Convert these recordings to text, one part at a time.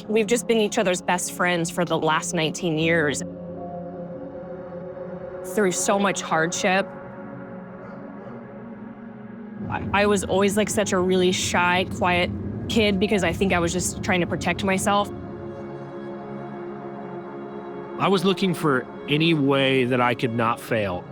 We've just been each other's best friends for the last 19 years. Through so much hardship, I was always like such a really shy, quiet kid because I think I was just trying to protect myself. I was looking for any way that I could not fail.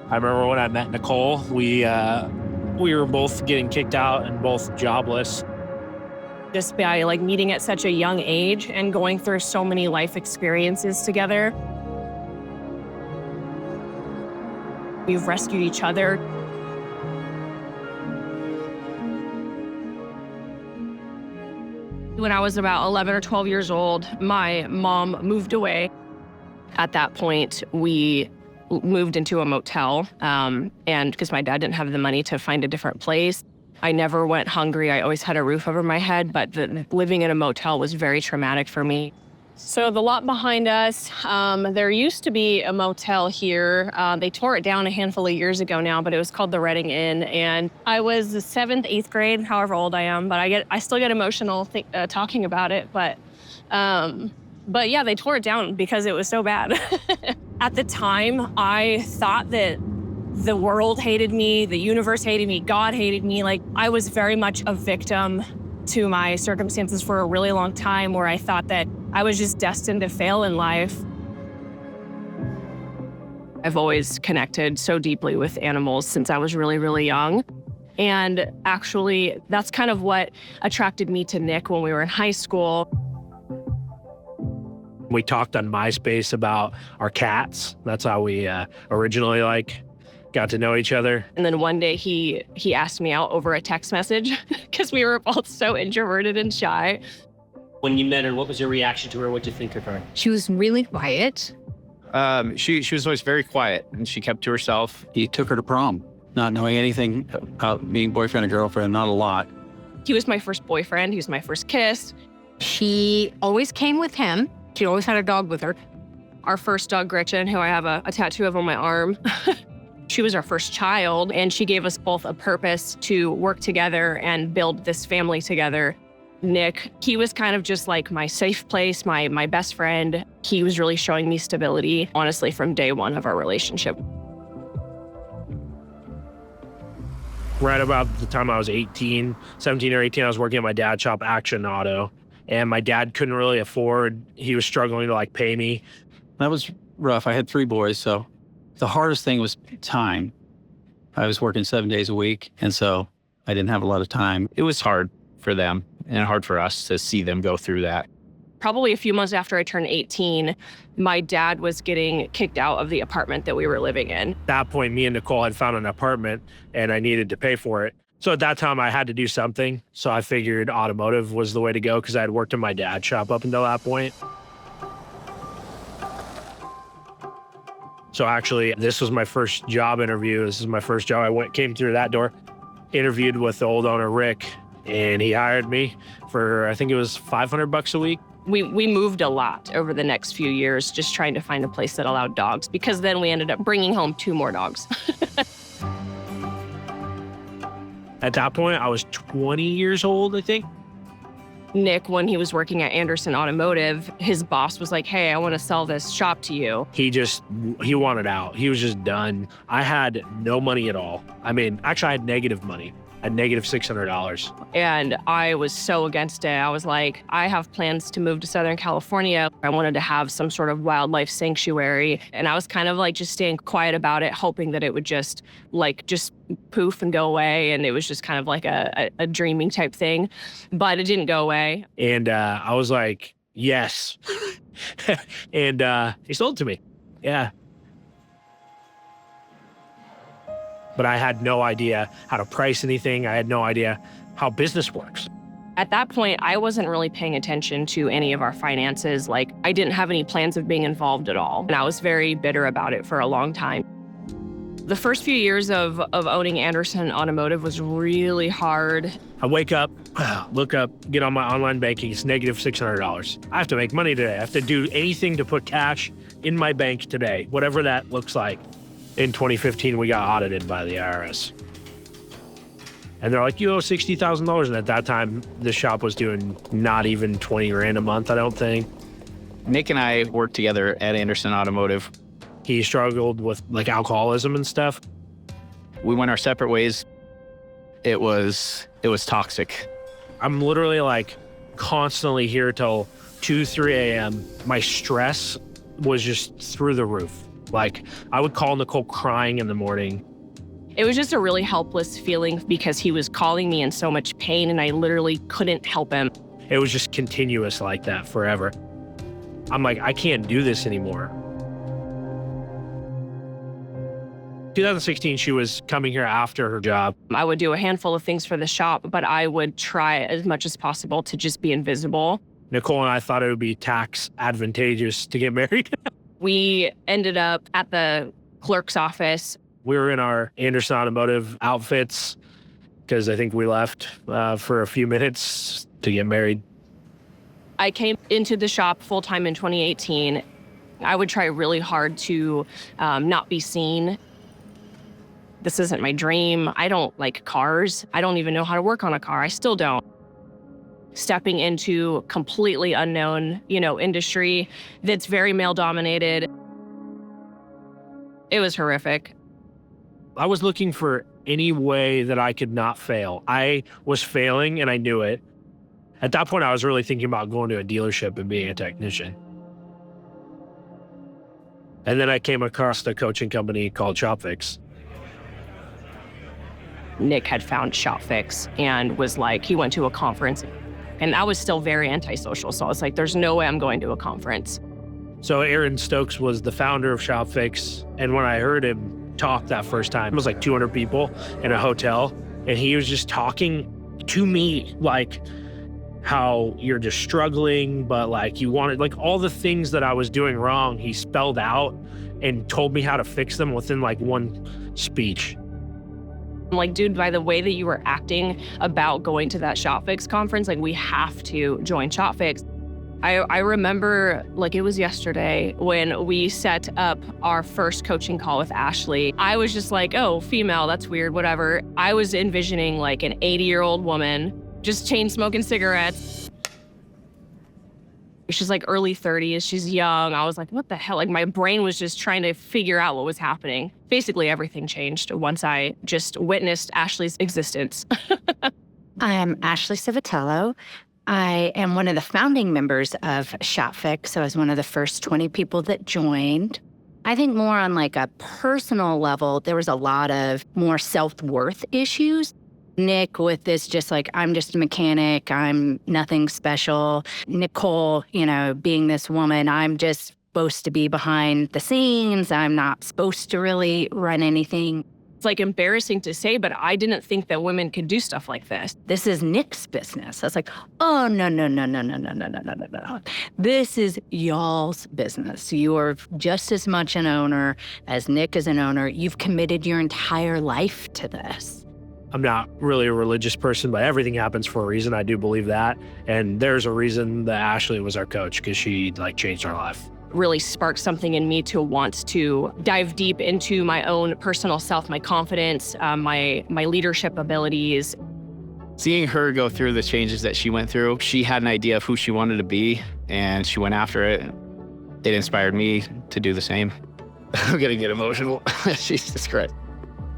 I remember when I met Nicole, we were both getting kicked out and both jobless. Just by like meeting at such a young age and going through so many life experiences together. We've rescued each other. When I was about 11 or 12 years old, my mom moved away. At that point, we moved into a motel, and because my dad didn't have the money to find a different place. I never went hungry. I always had a roof over my head, but living in a motel was very traumatic for me. So the lot behind us, there used to be a motel here. They tore it down a handful of years ago now, but it was called the Reading Inn. And I was the 7th, 8th grade, however old I am, but I still get emotional talking about it. But yeah, they tore it down because it was so bad. At the time, I thought that the world hated me, the universe hated me, God hated me. Like, I was very much a victim to my circumstances for a really long time, where I thought that I was just destined to fail in life. I've always connected so deeply with animals since I was really, really young. And actually, that's kind of what attracted me to Nick when we were in high school. We talked on MySpace about our cats. That's how we originally got to know each other. And then one day he asked me out over a text message because we were both so introverted and shy. When you met her, what was your reaction to her? What'd you think of her? She was really quiet. She was always very quiet, and she kept to herself. He took her to prom, not knowing anything about being boyfriend and girlfriend, not a lot. He was my first boyfriend. He was my first kiss. She always came with him. She always had a dog with her. Our first dog, Gretchen, who I have a tattoo of on my arm. She was our first child, and she gave us both a purpose to work together and build this family together. Nick, he was kind of just like my safe place, my best friend. He was really showing me stability, honestly, from day one of our relationship. Right about the time I was 17 or 18, I was working at my dad's shop, Action Auto, and my dad couldn't really afford, he was struggling to pay me. That was rough. I had 3 boys, so the hardest thing was time. I was working 7 days a week, and so I didn't have a lot of time. It was hard for them and hard for us to see them go through that. Probably a few months after I turned 18, my dad was getting kicked out of the apartment that we were living in. At that point, me and Nicole had found an apartment, and I needed to pay for it. So at that time, I had to do something. So I figured Automotive was the way to go because I had worked in my dad's shop up until that point. So actually, this was my first job interview. This is my first job. Came through that door, interviewed with the old owner, Rick, and he hired me for, I think it was $500 a week. We moved a lot over the next few years, just trying to find a place that allowed dogs, because then we ended up bringing home 2 more dogs. At that point, I was 20 years old, I think. Nick, when he was working at Anderson Automotive, his boss was like, hey, I want to sell this shop to you. He wanted out. He was just done. I had no money at all. I mean, actually, I had negative money. I had negative $600. And I was so against it. I was like, I have plans to move to Southern California. I wanted to have some sort of wildlife sanctuary. And I was kind of just staying quiet about it, hoping that it would just poof and go away. And it was just kind of like a dreaming type thing, but it didn't go away. And I was like, yes. And he sold it to me. Yeah. But I had no idea how to price anything. I had no idea how business works. At that point, I wasn't really paying attention to any of our finances. I didn't have any plans of being involved at all. And I was very bitter about it for a long time. The first few years of owning Anderson Automotive was really hard. I wake up, look up, get on my online banking, it's negative $600. I have to make money today. I have to do anything to put cash in my bank today, whatever that looks like. In 2015, we got audited by the IRS. And they're like, you owe $60,000. And at that time, the shop was doing not even 20 grand a month, I don't think. Nick and I worked together at Anderson Automotive. He struggled with like alcoholism and stuff. We went our separate ways. It was toxic. I'm literally like constantly here till 2, 3 a.m. My stress was just through the roof. Like I would call Nicole crying in the morning. It was just a really helpless feeling because he was calling me in so much pain and I literally couldn't help him. It was just continuous like that forever. I'm like, I can't do this anymore. 2016, she was coming here after her job. I would do a handful of things for the shop, but I would try as much as possible to just be invisible. Nicole and I thought it would be tax advantageous to get married. We ended up at the clerk's office. We were in our Anderson Automotive outfits because I think we left for a few minutes to get married. I came into the shop full-time in 2018. I would try really hard to not be seen. This isn't my dream. I don't like cars. I don't even know how to work on a car. I still don't. Stepping into completely unknown, industry that's very male-dominated. It was horrific. I was looking for any way that I could not fail. I was failing and I knew it. At that point, I was really thinking about going to a dealership and being a technician. And then I came across a coaching company called ShopFix. Nick had found ShopFix and was like, he went to a conference. And I was still very antisocial. So I was like, there's no way I'm going to a conference. So Aaron Stokes was the founder of ShopFix. And when I heard him talk that first time, it was like 200 people in a hotel. And he was just talking to me like how you're just struggling, but like you wanted, like all the things that I was doing wrong, he spelled out and told me how to fix them within like one speech. I'm like, dude, by the way that you were acting about going to that ShopFix conference, like we have to join ShopFix. I remember like it was yesterday when we set up our first coaching call with Ashley. I was just like, oh, female, that's weird, whatever. I was envisioning like an 80-year-old woman, just chain smoking cigarettes. She's like early 30s, she's young. I was like, what the hell? Like my brain was just trying to figure out what was happening. Basically everything changed once I just witnessed Ashley's existence. I am Ashley Civitello. I am one of the founding members of ShopFix, so I was one of the first 20 people that joined. I think more on like a personal level, there was a lot of more self-worth issues. Nick with this just like, I'm just a mechanic, I'm nothing special. Nicole, being this woman, I'm just supposed to be behind the scenes. I'm not supposed to really run anything. It's like embarrassing to say, but I didn't think that women could do stuff like this. This is Nick's business. I was like, oh, no. This is y'all's business. You are just as much an owner as Nick is an owner. You've committed your entire life to this. I'm not really a religious person, but everything happens for a reason. I do believe that. And there's a reason that Ashley was our coach because she like changed our life. Really sparked something in me to want to dive deep into my own personal self, my confidence, my leadership abilities. Seeing her go through the changes that she went through, she had an idea of who she wanted to be, and she went after it. It inspired me to do the same. I'm gonna get emotional. Jesus Christ.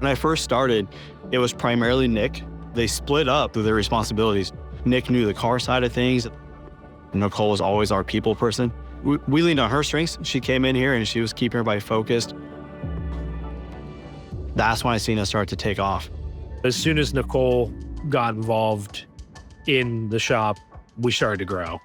When I first started, it was primarily Nick. They split up their responsibilities. Nick knew the car side of things. Nicole was always our people person. We leaned on her strengths. She came in here and she was keeping everybody focused. That's when I seen us start to take off. As soon as Nicole got involved in the shop, we started to grow.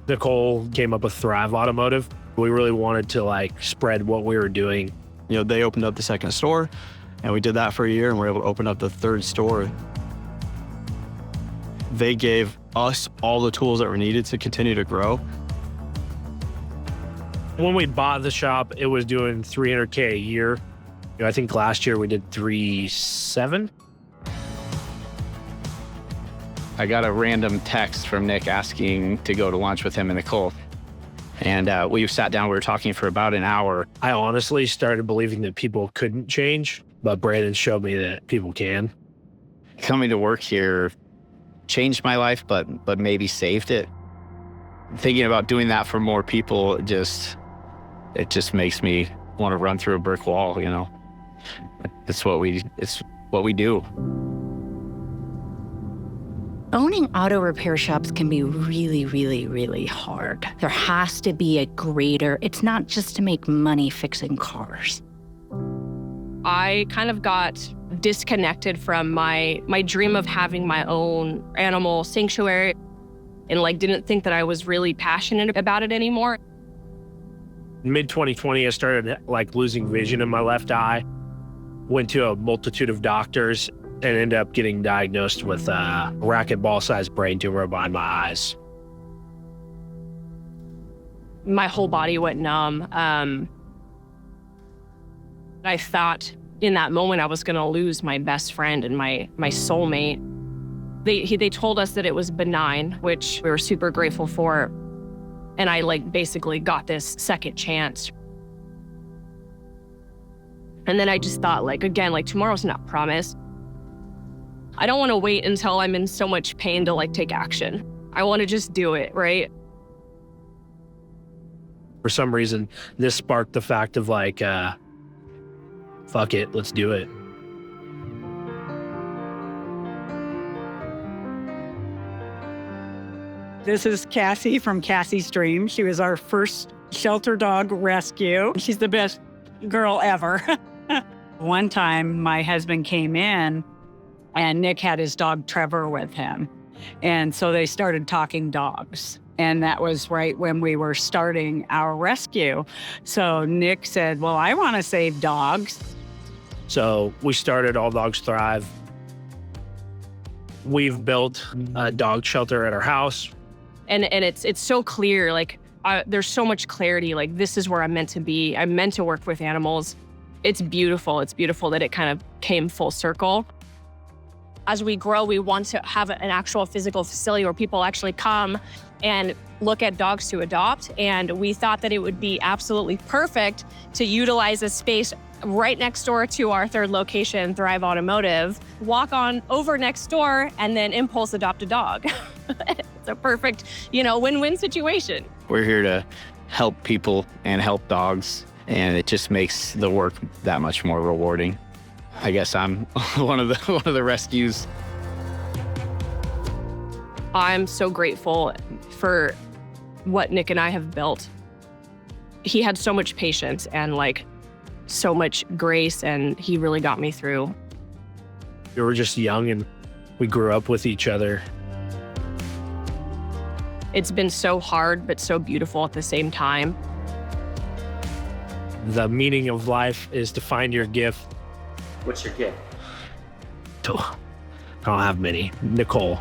Nicole came up with Thrive Automotive. We really wanted to like spread what we were doing. They opened up the second store and we did that for a year and we were able to open up the third store. They gave us all the tools that were needed to continue to grow. When we bought the shop, it was doing $300K a year. I think last year we did 3.7. I got a random text from Nick asking to go to lunch with him and Nicole. And we sat down, we were talking for about an hour. I honestly started believing that people couldn't change, but Brandon showed me that people can. Coming to work here changed my life, but maybe saved it. Thinking about doing that for more people, it just makes me want to run through a brick wall, you know. It's what we do. Owning auto repair shops can be really, really, really hard. There has to be a greater, it's not just to make money fixing cars. I kind of got disconnected from my dream of having my own animal sanctuary and like didn't think that I was really passionate about it anymore. Mid 2020, I started like losing vision in my left eye. Went to a multitude of doctors and ended up getting diagnosed with a racquetball-sized brain tumor behind my eyes. My whole body went numb. I thought in that moment I was going to lose my best friend and my soulmate. They told us that it was benign, which we were super grateful for. And I like basically got this second chance. And then I just thought like, again, like tomorrow's not promised. I don't want to wait until I'm in so much pain to like take action. I want to just do it, right? For some reason, this sparked the fact of like, fuck it, let's do it. This is Cassie from Cassie's Dream. She was our first shelter dog rescue. She's the best girl ever. One time, my husband came in and Nick had his dog Trevor with him. And so they started talking dogs. And that was right when we were starting our rescue. So Nick said, well, I want to save dogs. So we started All Dogs Thrive. We've built a dog shelter at our house. And it's so clear, like there's so much clarity, like this is where I'm meant to be. I'm meant to work with animals. It's beautiful. It's beautiful that it kind of came full circle. As we grow, we want to have an actual physical facility where people actually come and look at dogs to adopt. And we thought that it would be absolutely perfect to utilize a space right next door to our third location, Thrive Automotive, walk on over next door and then impulse adopt a dog. It's a perfect, win-win situation. We're here to help people and help dogs, and it just makes the work that much more rewarding. I guess I'm one of the rescues. I'm so grateful for what Nick and I have built. He had so much patience and so much grace, and he really got me through. We were just young and we grew up with each other. It's been so hard, but so beautiful at the same time. The meaning of life is to find your gift. What's your gift? I don't have many. Nicole.